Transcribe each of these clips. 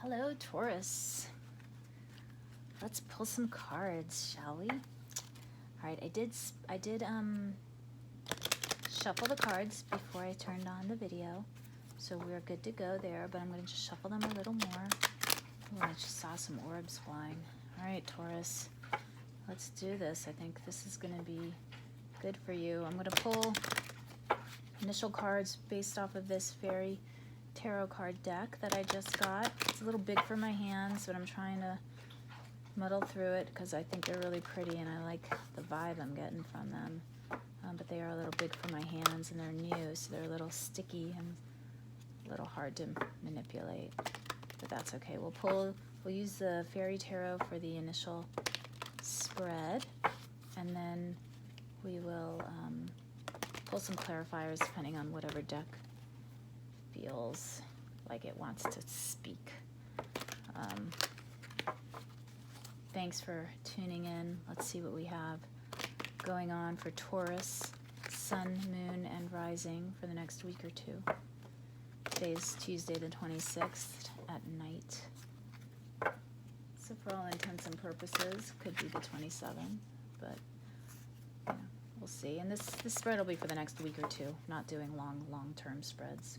Hello, Taurus. Let's pull some cards, shall we? All right, I did shuffle the cards before I turned on the video, so we're good to go there, but I'm going to just shuffle them a little more. Ooh, I just saw some orbs flying. All right, Taurus, let's do this. I think this is going to be good for you. I'm going to pull initial cards based off of this fairy tarot card deck that I just got. It's a little big for my hands, but I'm trying to muddle through it because I think they're really pretty and I like the vibe I'm getting from them. But they are a little big for my hands and they're new, so they're a little sticky and a little hard to manipulate. But that's okay. We'll use the fairy tarot for the initial spread, and then we will pull some clarifiers depending on whatever deck feels like it wants to speak. Thanks for tuning in. Let's see what we have going on for Taurus, Sun, Moon, and Rising for the next week or two. Today's Tuesday the 26th at night. So for all intents and purposes, could be the 27th, but you know, we'll see. And this spread will be for the next week or two, not doing long-term spreads.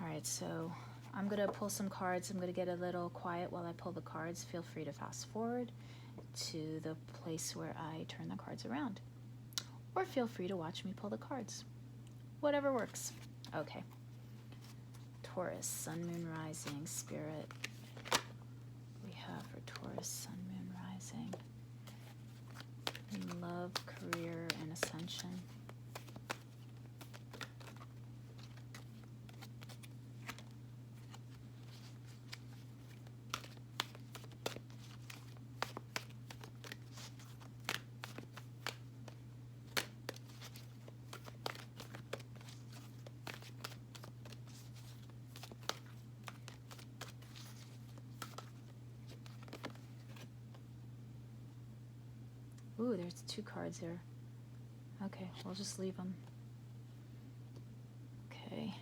All right, so I'm going to pull some cards. I'm going to get a little quiet while I pull the cards. Feel free to fast forward to the place where I turn the cards around. Or feel free to watch me pull the cards. Whatever works. Okay. Taurus, Sun, Moon, Rising, Spirit. We have for Taurus, Sun, Moon, Rising. In love, career, and ascension. Ooh, there's two cards here. Okay, we'll just leave them. Okay.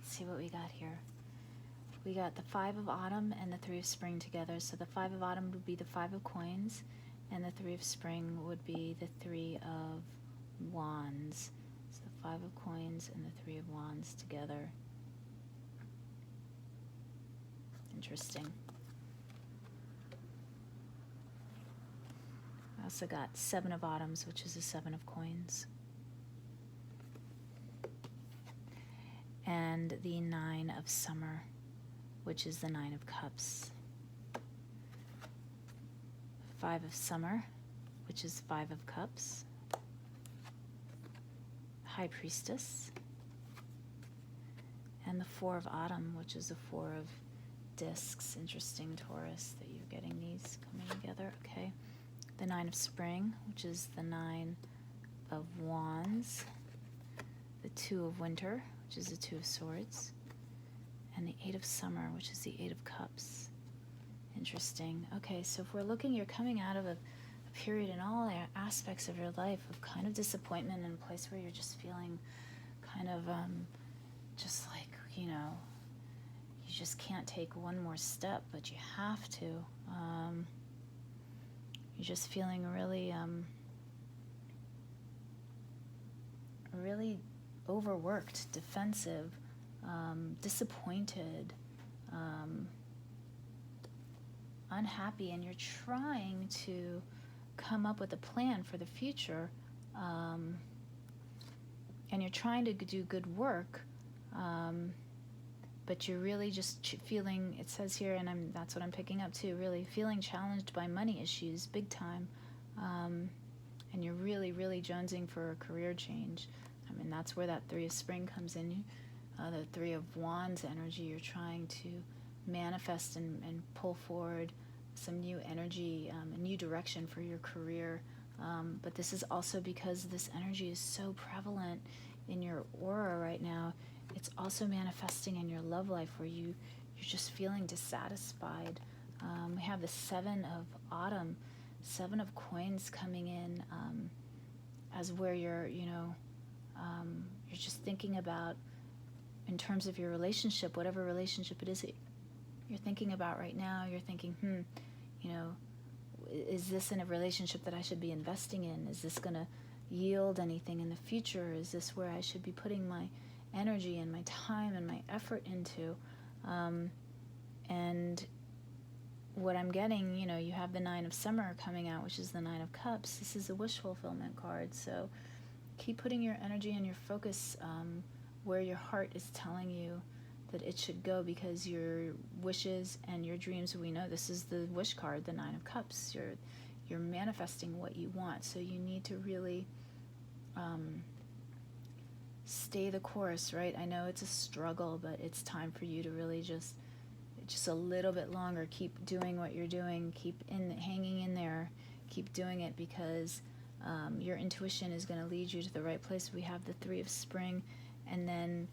See what we got here. We got the Five of Autumn and the Three of Spring together. So the Five of Autumn would be the Five of Coins, and the Three of Spring would be the Three of Wands. So the Five of Coins and the Three of Wands together. Interesting. I also got Seven of Autumns, which is the Seven of Coins. And the Nine of Summer, which is the Nine of Cups. Five of Summer, which is Five of Cups. High Priestess. And the Four of Autumn, which is the Four of Discs. Interesting, Taurus, that you're getting these coming together. Okay. The Nine of Spring, which is the Nine of Wands. The Two of Winter, which is the Two of Swords, and the Eight of Summer, which is the Eight of Cups. Interesting. Okay, so if we're looking, you're coming out of a period in all aspects of your life of kind of disappointment, in a place where you're just feeling kind of just like, you just can't take one more step, but you have to. You're just feeling really, really overworked, defensive, disappointed, unhappy, and you're trying to come up with a plan for the future, and you're trying to do good work, but you're really just feeling, it says here, and that's what I'm picking up too, really feeling challenged by money issues big time, and you're really, really jonesing for a career change. I mean, that's where that Three of Spring comes in, the Three of Wands energy. You're trying to manifest and pull forward some new energy, a new direction for your career. But this is also because this energy is so prevalent in your aura right now. It's also manifesting in your love life, where you're just feeling dissatisfied. We have the Seven of Autumn, Seven of Coins coming in, as where you're just thinking about, in terms of your relationship, whatever relationship it is that you're thinking about right now. You're thinking, is this in a relationship that I should be investing in? Is this going to yield anything in the future? Is this where I should be putting my energy and my time and my effort into? And what I'm getting, you have the Nine of Summer coming out, which is the Nine of Cups. This is a wish fulfillment card. So keep putting your energy and your focus where your heart is telling you that it should go, because your wishes and your dreams, we know this is the wish card, the Nine of Cups. You're manifesting what you want. So you need to really stay the course, right? I know it's a struggle, but it's time for you to really just a little bit longer. Keep doing what you're doing. Keep hanging in there. Keep doing it, because your intuition is going to lead you to the right place. We have the Three of Spring, and then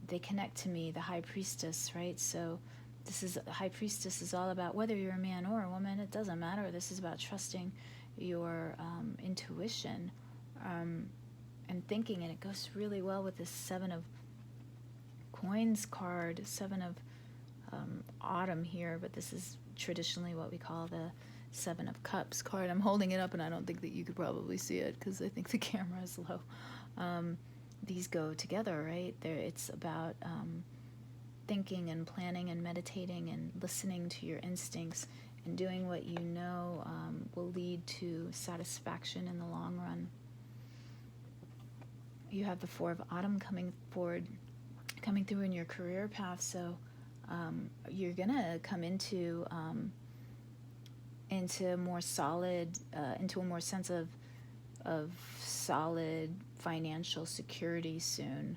they connect to me, the High Priestess, right? So the High Priestess is all about, whether you're a man or a woman, it doesn't matter. This is about trusting your intuition and thinking, and it goes really well with this Seven of Coins card, Seven of Autumn here, but this is traditionally what we call the Seven of Cups card. I'm holding it up, and I don't think that you could probably see it, because I think the camera is low. These go together, right? It's about thinking and planning and meditating and listening to your instincts and doing what you know will lead to satisfaction in the long run. You have the Four of Autumn coming through in your career path. So you're gonna come into more solid, into a more sense of solid financial security soon.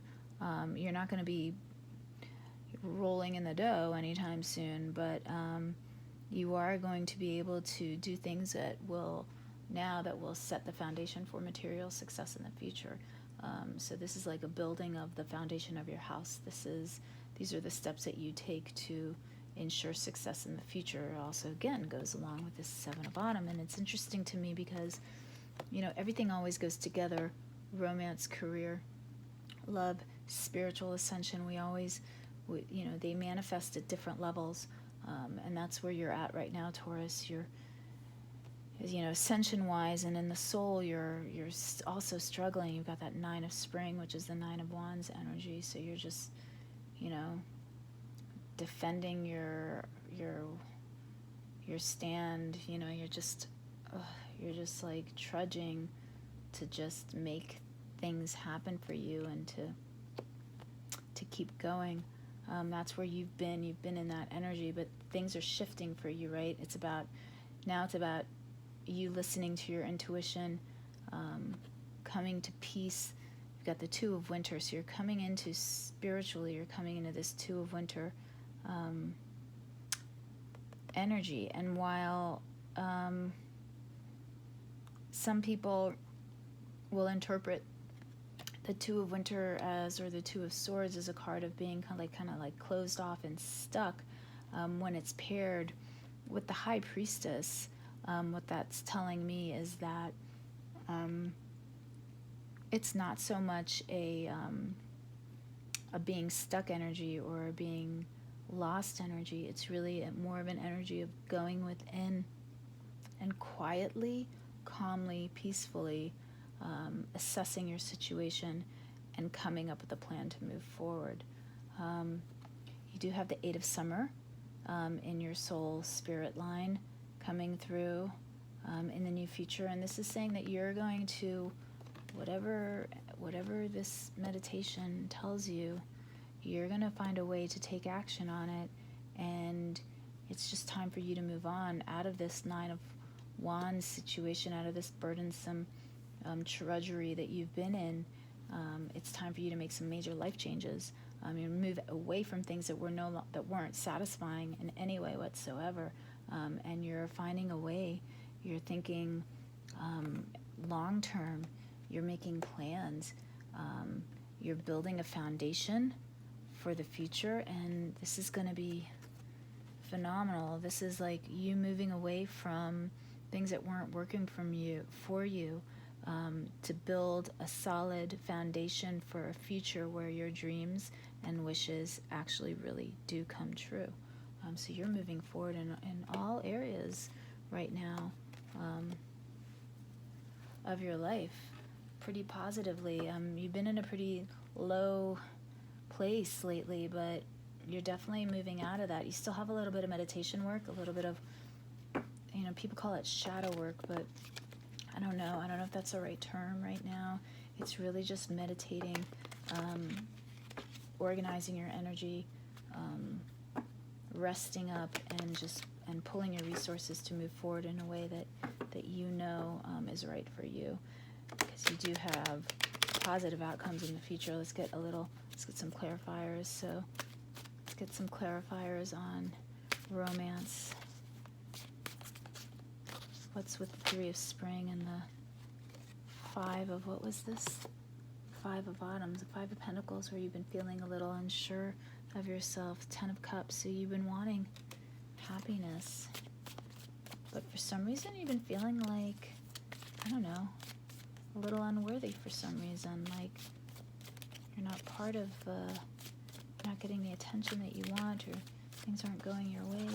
You're not going to be rolling in the dough anytime soon, but you are going to be able to do things that will set the foundation for material success in the future. So this is like a building of the foundation of your house. These are the steps that you take to ensure success in the future. It also, again, goes along with this Seven of Autumn, and it's interesting to me because, everything always goes together: romance, career, love, spiritual ascension. They manifest at different levels, and that's where you're at right now, Taurus. You're, ascension-wise, and in the soul, you're also struggling. You've got that Nine of Spring, which is the Nine of Wands energy. So you're just, defending your stand. You're just like trudging to just make things happen for you and to keep going. That's where you've been in that energy, but things are shifting for you, right? It's about you listening to your intuition, coming to peace. You've got the Two of Winter, so you're coming into this Two of Winter energy. And while some people will interpret the Two of Winter or the Two of Swords as a card of being kind of like closed off and stuck, when it's paired with the High Priestess, what that's telling me is that it's not so much a being stuck energy or a being lost energy. It's really more of an energy of going within and quietly, calmly, peacefully assessing your situation and coming up with a plan to move forward. You do have the Eight of Summer in your soul spirit line coming through in the new future, and this is saying that you're going to, whatever this meditation tells you, you're going to find a way to take action on it, and it's just time for you to move on out of this Nine of Wands situation, out of this burdensome drudgery that you've been in. It's time for you to make some major life changes. You move away from things that weren't satisfying in any way whatsoever, and you're finding a way. You're thinking long term. You're making plans. You're building a foundation for the future, and this is going to be phenomenal. This is like you moving away from things that weren't working for you, to build a solid foundation for a future where your dreams and wishes actually really do come true. So you're moving forward in all areas right now of your life pretty positively. You've been in a pretty low place lately, but you're definitely moving out of that. You still have a little bit of meditation work, a little bit of, people call it shadow work, but I don't know if that's the right term right now. It's really just meditating, organizing your energy, resting up, and pulling your resources to move forward in a way that is right for you, because you do have positive outcomes in the future. Let's get some clarifiers. So let's get some clarifiers on romance. What's with the Three of Spring and the Five of, what was this? Five of Autumns, the Five of Pentacles, where you've been feeling a little unsure of yourself. Ten of Cups, so you've been wanting happiness, but for some reason you've been feeling like, I don't know, a little unworthy for some reason, like you're not part of, not getting the attention that you want, or things aren't going your way.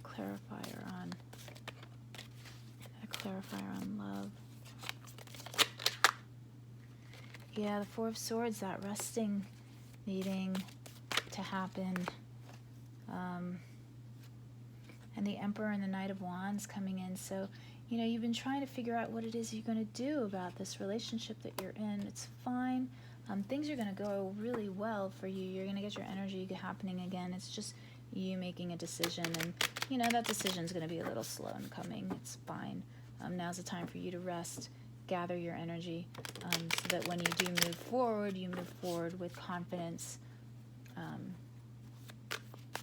Clarifier on love. Yeah, the Four of Swords, that resting needing to happen. And the Emperor and the Knight of Wands coming in. So, you've been trying to figure out what it is you're going to do about this relationship that you're in. It's fine. Things are going to go really well for you. You're going to get your energy happening again. It's just you making a decision, and that decision's going to be a little slow in coming. It's fine. Now's the time for you to rest, gather your energy, so that when you do move forward, you move forward with confidence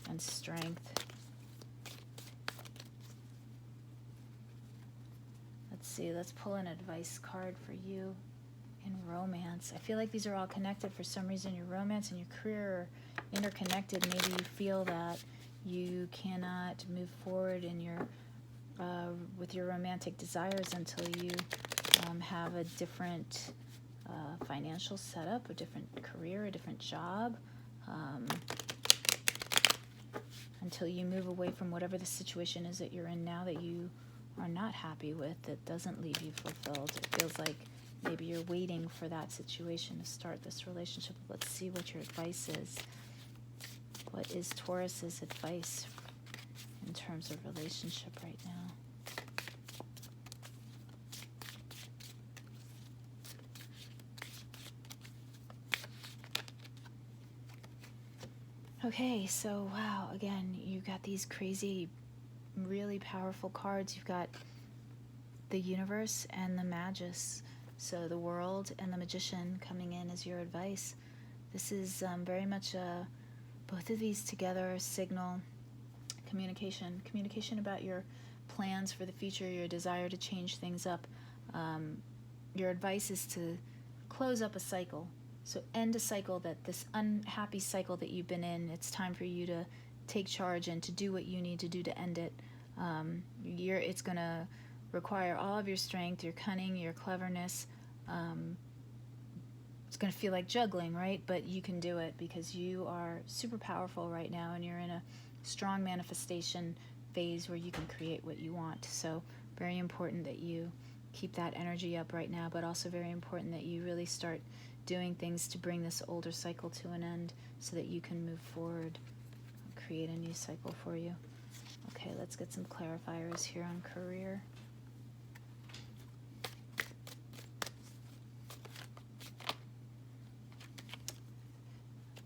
and strength. Let's see, let's pull an advice card for you in romance. I feel like these are all connected for some reason. Your romance and your career are interconnected. Maybe you feel that you cannot move forward in your with your romantic desires until you have a different financial setup, a different career, a different job, until you move away from whatever the situation is that you're in now that you are not happy with, that doesn't leave you fulfilled. It feels like maybe you're waiting for that situation to start this relationship. Let's see what your advice is. What is Taurus's advice in terms of relationship right now? Okay, so wow, again, you got these crazy, really powerful cards. You've got the Universe and the Magus. So the World and the Magician coming in as your advice. This is very much both of these together signal communication about your plans for the future, your desire to change things up. Your advice is to close up a cycle. So end a cycle, that this unhappy cycle that you've been in, it's time for you to take charge and to do what you need to do to end it. It's going to require all of your strength, your cunning, your cleverness. It's going to feel like juggling, right? But you can do it because you are super powerful right now, and you're in a strong manifestation phase where you can create what you want. So very important that you keep that energy up right now, but also very important that you really start doing things to bring this older cycle to an end so that you can move forward, create a new cycle for you. Okay, let's get some clarifiers here on career.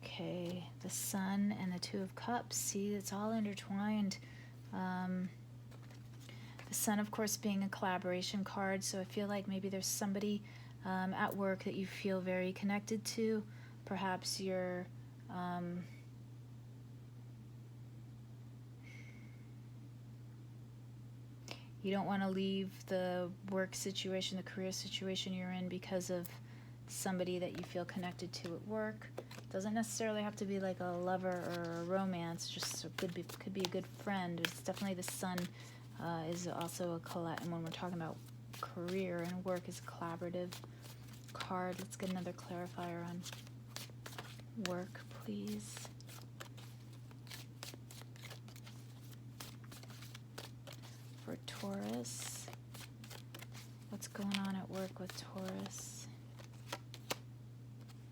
Okay, the Sun and the Two of Cups. See, it's all intertwined. The Sun, of course, being a collaboration card, so I feel like maybe there's somebody at work that you feel very connected to. Perhaps you're you don't want to leave the work situation, the career situation you're in because of somebody that you feel connected to at work. Doesn't necessarily have to be like a lover or a romance, just could be a good friend. It's definitely the Sun is also and when we're talking about career and work, is a collaborative card. Let's get another clarifier on work, please. For Taurus, what's going on at work with Taurus?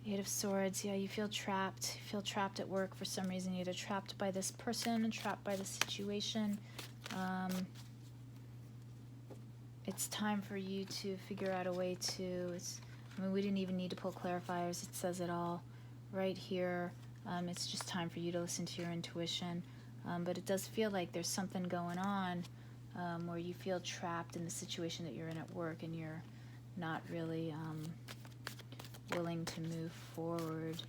Eight of Swords. Yeah, you feel trapped. You feel trapped at work for some reason. You're either trapped by this person, trapped by the situation. It's time for you to figure out a way to, we didn't even need to pull clarifiers. It says it all right here. It's just time for you to listen to your intuition. But it does feel like there's something going on where you feel trapped in the situation that you're in at work, and you're not really willing to move forward.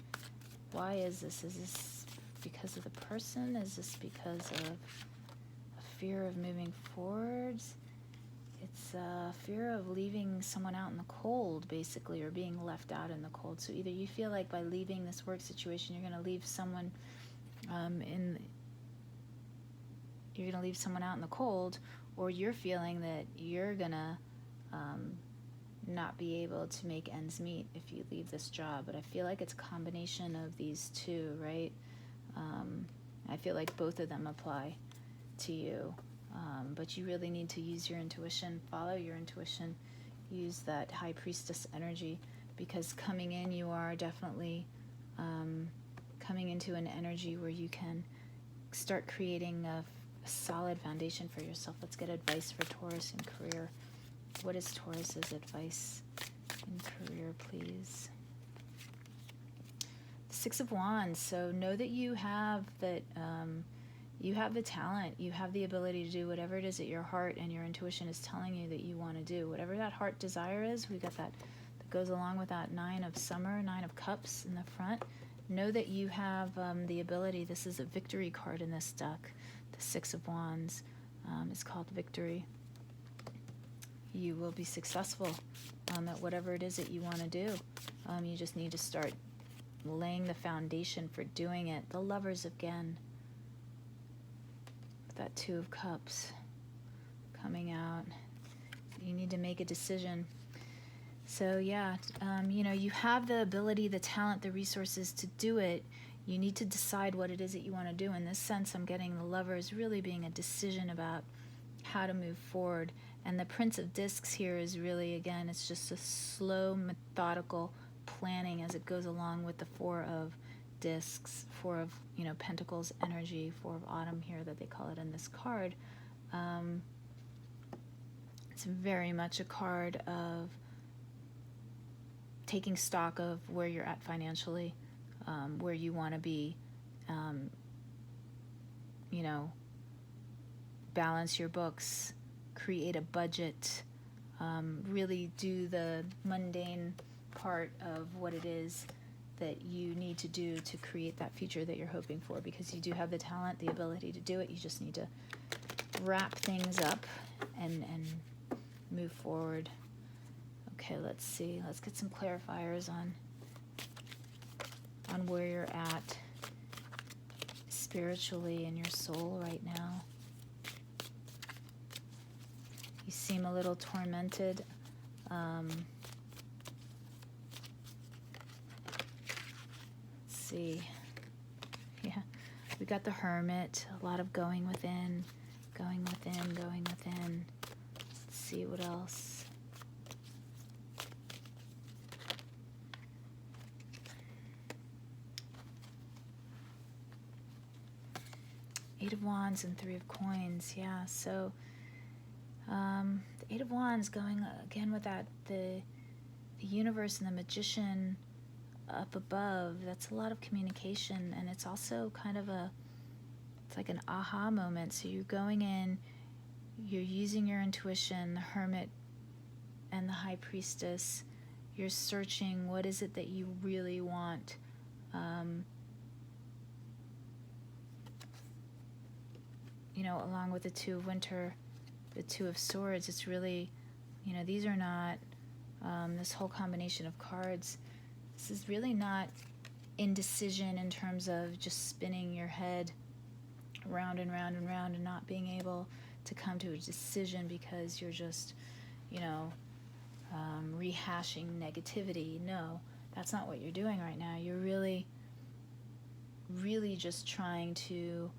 Why is this? Is this because of the person? Is this because of a fear of moving forwards? It's a fear of leaving someone out in the cold, basically, or being left out in the cold. So either you feel like by leaving this work situation, you're going to leave someone out in the cold, or you're feeling that you're going to not be able to make ends meet if you leave this job. But I feel like it's a combination of these two, right? I feel like both of them apply to you. But you really need to use your intuition, follow your intuition, use that High Priestess energy, because coming in, you are definitely coming into an energy where you can start creating a solid foundation for yourself. Let's get advice for Taurus in career. What is Taurus's advice in career, please? The Six of Wands. So know that you have that. You have the talent, you have the ability to do whatever it is that your heart and your intuition is telling you that you want to do. Whatever that heart desire is, we got that goes along with that Nine of Cups in the front. Know that you have the ability. This is a victory card in this deck. The Six of Wands is called victory. You will be successful at whatever it is that you want to do. You just need to start laying the foundation for doing it. The Lovers again. That Two of Cups coming out. You need to make a decision. So yeah, you have the ability, the talent, the resources to do it. You need to decide what it is that you want to do. In this sense, I'm getting the Lovers really being a decision about how to move forward. And the Prince of Discs here is really, again, it's just a slow, methodical planning as it goes along with the Four of Discs, Four of Pentacles energy, Four of Autumn here that they call it in this card. It's very much a card of taking stock of where you're at financially, where you want to be, balance your books, create a budget, really do the mundane part of what it is that you need to do to create that future that you're hoping for, because you do have the talent, the ability to do it. You just need to wrap things up and move forward. Okay, let's see. Let's get some clarifiers on where you're at spiritually in your soul right now. You seem a little tormented. Let's see. Yeah, we got the Hermit, a lot of going within, going within, going within. Let's see what else. Eight of Wands and Three of Coins, yeah. So the Eight of Wands going again with that, the universe and the Magician up above. That's a lot of communication, and it's also kind of it's like an aha moment. So you're going in, you're using your intuition, the Hermit and the High Priestess. You're searching, what is it that you really want? You know, along with the Two of Winter, the Two of Swords, it's really, you know, these are not, this whole combination of cards, this is really not indecision in terms of just spinning your head round and round and round and not being able to come to a decision because you're just, you know, rehashing negativity. No, that's not what you're doing right now. You're really, really just trying to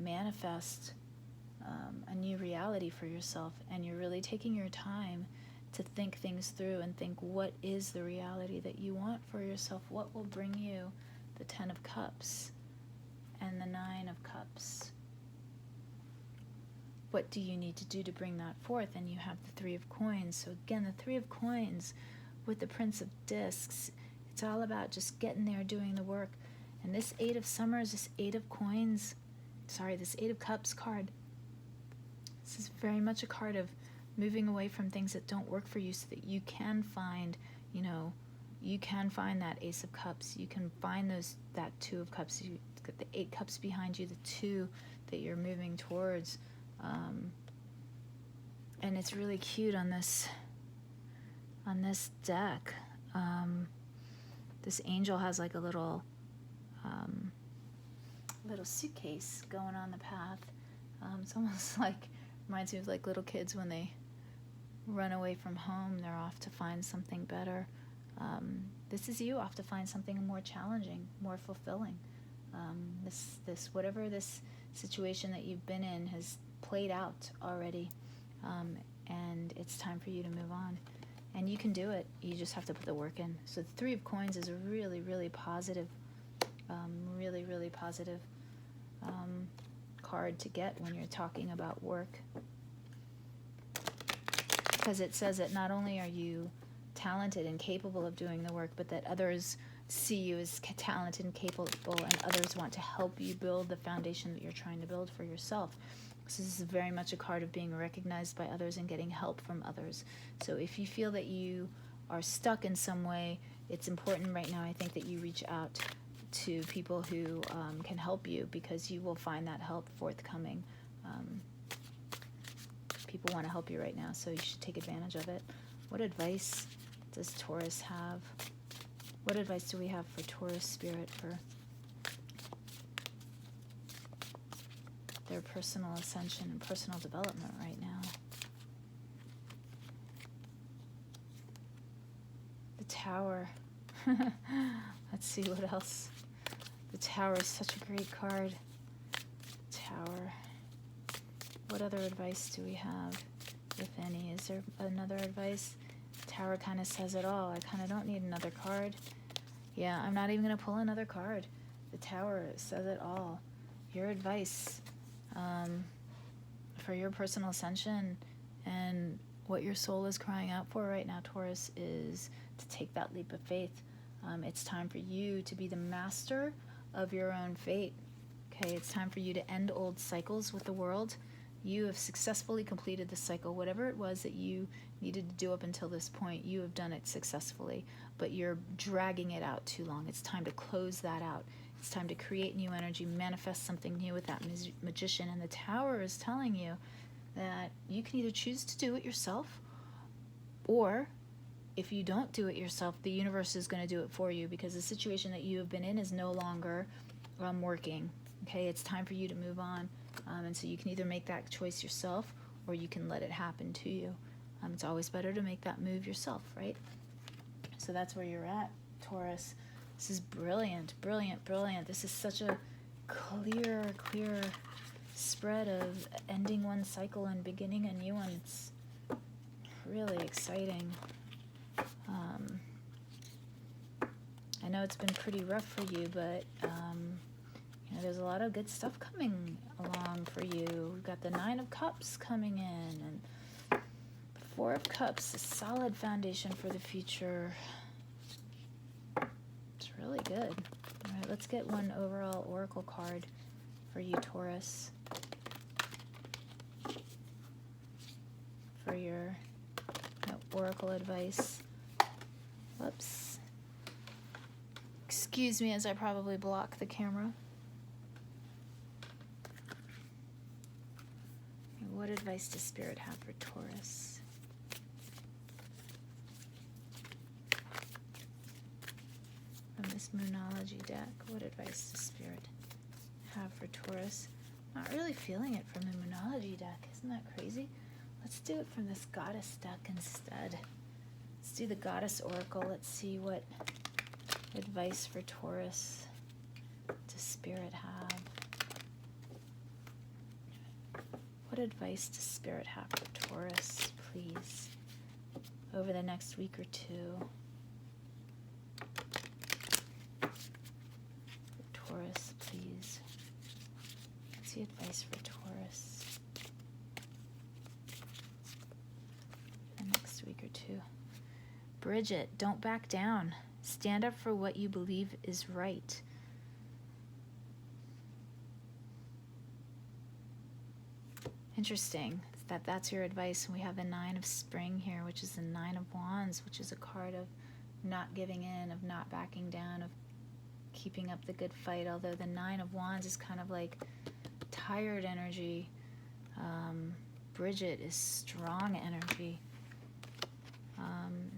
manifest a new reality for yourself, and you're really taking your time to think things through and think, what is the reality that you want for yourself? What will bring you the Ten of Cups and the Nine of Cups? What do you need to do to bring that forth? And you have the Three of Coins. So again, the Three of Coins with the Prince of Discs, it's all about just getting there, doing the work. And this Eight of Summers, this Eight of Coins, this Eight of Cups card, this is very much a card of moving away from things that don't work for you so that you can find, you know, you can find that Ace of Cups. You can find that Two of Cups. You got the Eight Cups behind you, the two that you're moving towards. And it's really cute on this deck. This angel has like a little suitcase going on the path. It's almost like, reminds me of like little kids when they run away from home, they're off to find something better. This is you off to find something more challenging, more fulfilling. Whatever this situation that you've been in has played out already, and it's time for you to move on. And you can do it. You just have to put the work in. So the Three of Coins is a really, really positive, really, really positive card to get when you're talking about work, because it says that not only are you talented and capable of doing the work, but that others see you as talented and capable, and others want to help you build the foundation that you're trying to build for yourself. So this is very much a card of being recognized by others and getting help from others. So if you feel that you are stuck in some way, it's important right now, I think, that you reach out to people who can help you, because you will find that help forthcoming. People want to help you right now, so you should take advantage of it. What advice does Taurus have? What advice do we have for Taurus spirit for their personal ascension and personal development right now? The Tower. Let's see what else. The Tower is such a great card. Tower. What other advice do we have, if any? Is there another advice? Tower kind of says it all. I kind of don't need another card. Yeah, I'm not even going to pull another card. The Tower says it all. Your advice for your personal ascension and what your soul is crying out for right now, Taurus, is to take that leap of faith. It's time for you to be the master of your own fate. Okay, it's time for you to end old cycles with the world. You have successfully completed the cycle. Whatever it was that you needed to do up until this point, you have done it successfully, but you're dragging it out too long. It's time to close that out. It's time to create new energy, manifest something new with that Magician. And the Tower is telling you that you can either choose to do it yourself, or if you don't do it yourself, the universe is going to do it for you, because the situation that you have been in is no longer working. Okay, it's time for you to move on. And so you can either make that choice yourself or you can let it happen to you. It's always better to make that move yourself, right? So that's where you're at, Taurus. This is brilliant, brilliant, brilliant. This is such a clear spread of ending one cycle and beginning a new one. It's really exciting. I know it's been pretty rough for you, but you know, there's a lot of good stuff coming along for you. We've got the 9 of Cups coming in, and the 4 of Cups, a solid foundation for the future. It's really good. All right, let's get one overall oracle card for you, Taurus, for your oracle advice. Whoops. Excuse me as I probably block the camera. What advice does Spirit have for Taurus? From this Moonology deck, what advice does Spirit have for Taurus? Not really feeling it from the Moonology deck. Isn't that crazy? Let's do it from this Goddess deck instead. Let's do the Goddess Oracle. Let's see what advice for Taurus does Spirit have. What advice does Spirit have for Taurus, please, over the next week or two? For Taurus, please. What's the advice for Taurus for the next week or two? Bridget, don't back down. Stand up for what you believe is right. Interesting that that's your advice. And we have the 9 of Spring here, which is the 9 of Wands, which is a card of not giving in, of not backing down, of keeping up the good fight. Although the 9 of Wands is kind of like tired energy. Bridget is strong energy.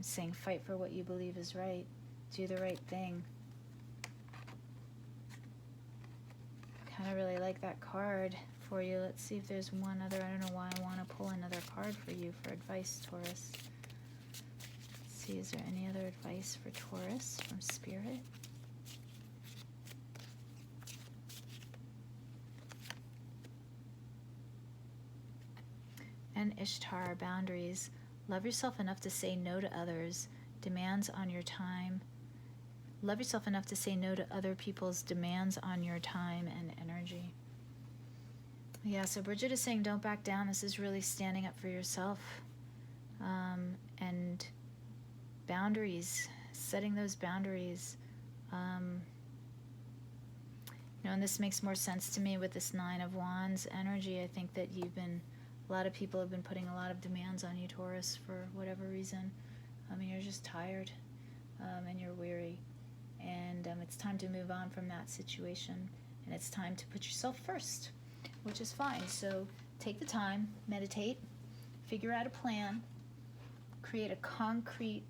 Saying fight for what you believe is right. Do the right thing. Kind of really like that card for you. Let's see if there's one other. I don't know why I want to pull another card for you for advice, Taurus. Let's see, is there any other advice for Taurus from Spirit? And Ishtar, boundaries. Love yourself enough to say no to others' demands on your time. Love yourself enough to say no to other people's demands on your time and energy. Yeah, so Bridget is saying don't back down. This is really standing up for yourself. And boundaries, setting those boundaries. You know, and this makes more sense to me with this 9 of Wands energy. I think that a lot of people have been putting a lot of demands on you, Taurus, for whatever reason. You're just tired and you're weary. And it's time to move on from that situation. And it's time to put yourself first, which is fine. So take the time, meditate, figure out a plan, create a concrete,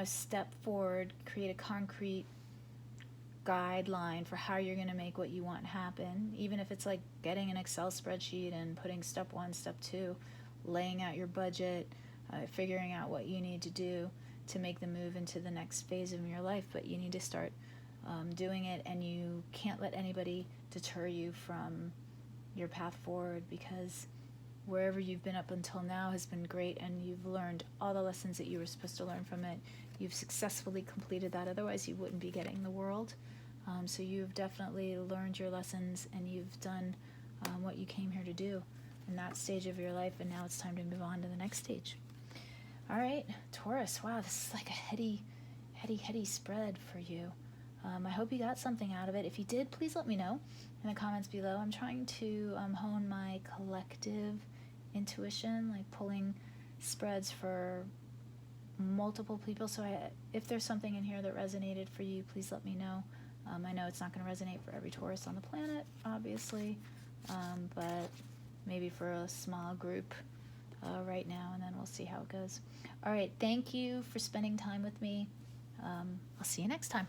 step forward, create a concrete guideline for how you're going to make what you want happen. Even if it's like getting an Excel spreadsheet and putting step 1, step 2, laying out your budget, figuring out what you need to do to make the move into the next phase of your life. But you need to start doing it, and you can't let anybody deter you from your path forward, because wherever you've been up until now has been great, and you've learned all the lessons that you were supposed to learn from it. You've successfully completed that, otherwise you wouldn't be getting the world. So you've definitely learned your lessons, and you've done what you came here to do in that stage of your life, and now it's time to move on to the next stage. All right, Taurus, wow, this is like a heady spread for you. I hope you got something out of it. If you did, please let me know in the comments below. I'm trying to hone my collective intuition, like pulling spreads for multiple people. So if there's something in here that resonated for you, please let me know. I know it's not going to resonate for every Taurus on the planet, obviously, but maybe for a small group right now, and then we'll see how it goes. All right, thank you for spending time with me. I'll see you next time.